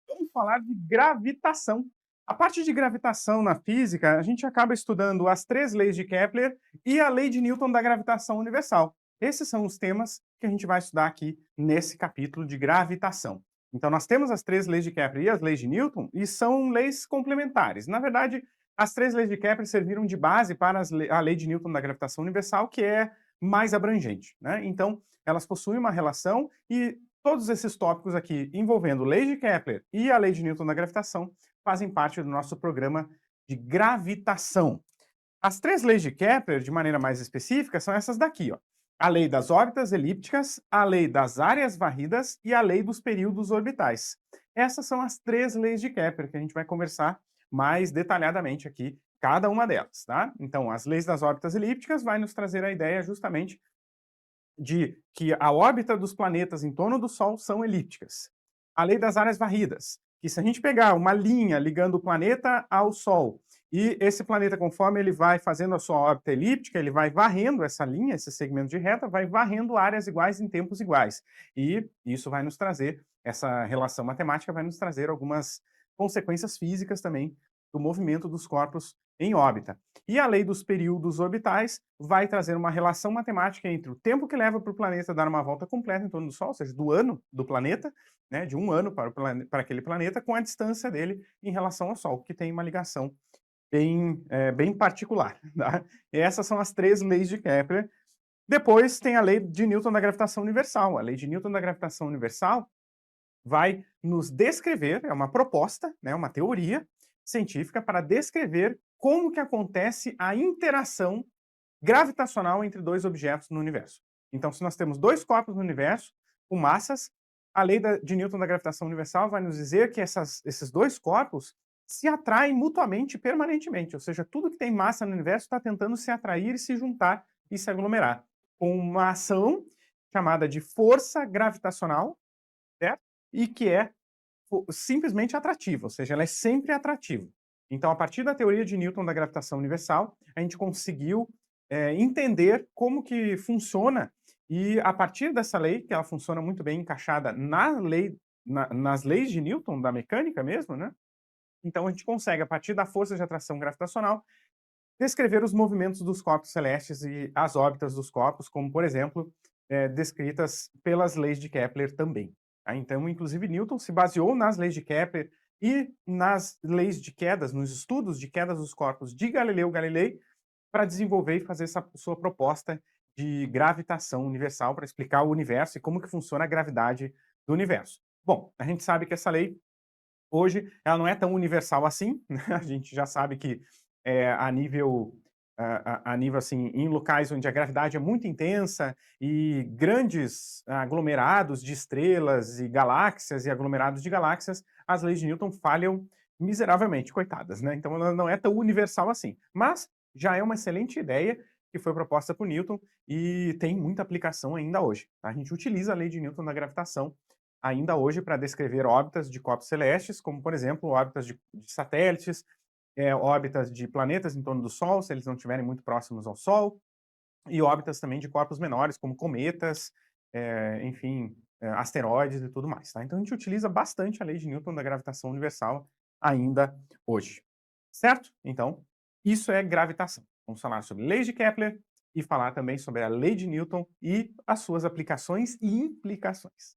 Vamos falar de gravitação. A parte de gravitação na física, a gente acaba estudando as três leis de Kepler e a lei de Newton da gravitação universal. Esses são os temas que a gente vai estudar aqui nesse capítulo de gravitação. Então, nós temos as três leis de Kepler e as leis de Newton, e são leis complementares. Na verdade, as três leis de Kepler serviram de base para a lei de Newton da gravitação universal, que é mais abrangente, né? Então, elas possuem uma relação e todos esses tópicos aqui envolvendo lei de Kepler e a lei de Newton da gravitação fazem parte do nosso programa de gravitação. As três leis de Kepler, de maneira mais específica, são essas daqui, ó. A lei das órbitas elípticas, a lei das áreas varridas e a lei dos períodos orbitais. Essas são as três leis de Kepler que a gente vai conversar mais detalhadamente aqui, cada uma delas, tá? Então, as leis das órbitas elípticas vai nos trazer a ideia justamente de que a órbita dos planetas em torno do Sol são elípticas. A lei das áreas varridas, que se a gente pegar uma linha ligando o planeta ao Sol, e esse planeta, conforme ele vai fazendo a sua órbita elíptica, ele vai varrendo essa linha, esse segmento de reta, vai varrendo áreas iguais em tempos iguais. E isso vai nos trazer, essa relação matemática vai nos trazer algumas consequências físicas também do movimento dos corpos em órbita. E a lei dos períodos orbitais vai trazer uma relação matemática entre o tempo que leva para o planeta dar uma volta completa em torno do Sol, ou seja, do ano do planeta, né, de um ano para aquele planeta, com a distância dele em relação ao Sol, que tem uma ligação bem particular. Tá? E essas são as três leis de Kepler. Depois tem a lei de Newton da gravitação universal. A lei de Newton da gravitação universal vai nos descrever, é uma proposta, né, uma teoria científica para descrever como que acontece a interação gravitacional entre dois objetos no universo. Então, se nós temos dois corpos no universo com massas, a lei de Newton da gravitação universal vai nos dizer que esses dois corpos se atraem mutuamente permanentemente, ou seja, tudo que tem massa no universo está tentando se atrair e se juntar e se aglomerar, com uma ação chamada de força gravitacional, certo? E que é simplesmente atrativa, ou seja, ela é sempre atrativa. Então, a partir da teoria de Newton da gravitação universal, a gente conseguiu entender como que funciona, e a partir dessa lei, que ela funciona muito bem encaixada nas leis de Newton, da mecânica mesmo, né? Então, a gente consegue, a partir da força de atração gravitacional, descrever os movimentos dos corpos celestes e as órbitas dos corpos, como, por exemplo, descritas pelas leis de Kepler também. Tá? Então, inclusive, Newton se baseou nas leis de Kepler e nas leis de quedas, nos estudos de quedas dos corpos de Galileu Galilei, para desenvolver e fazer essa sua proposta de gravitação universal, para explicar o universo e como que funciona a gravidade do universo. Bom, a gente sabe que essa lei, hoje, ela não é tão universal assim, né? A gente já sabe que a nível assim, em locais onde a gravidade é muito intensa e grandes aglomerados de estrelas e galáxias e aglomerados de galáxias, as leis de Newton falham miseravelmente, coitadas, né? Então ela não é tão universal assim. Mas já é uma excelente ideia que foi proposta por Newton e tem muita aplicação ainda hoje. Tá? A gente utiliza a lei de Newton da gravitação ainda hoje para descrever órbitas de corpos celestes, como, por exemplo, órbitas de satélites, órbitas de planetas em torno do Sol, se eles não estiverem muito próximos ao Sol, e órbitas também de corpos menores, como cometas, enfim, asteroides e tudo mais. Tá? Então, a gente utiliza bastante a lei de Newton da gravitação universal ainda hoje. Certo? Então, isso é gravitação. Vamos falar sobre leis de Kepler e falar também sobre a lei de Newton e as suas aplicações e implicações.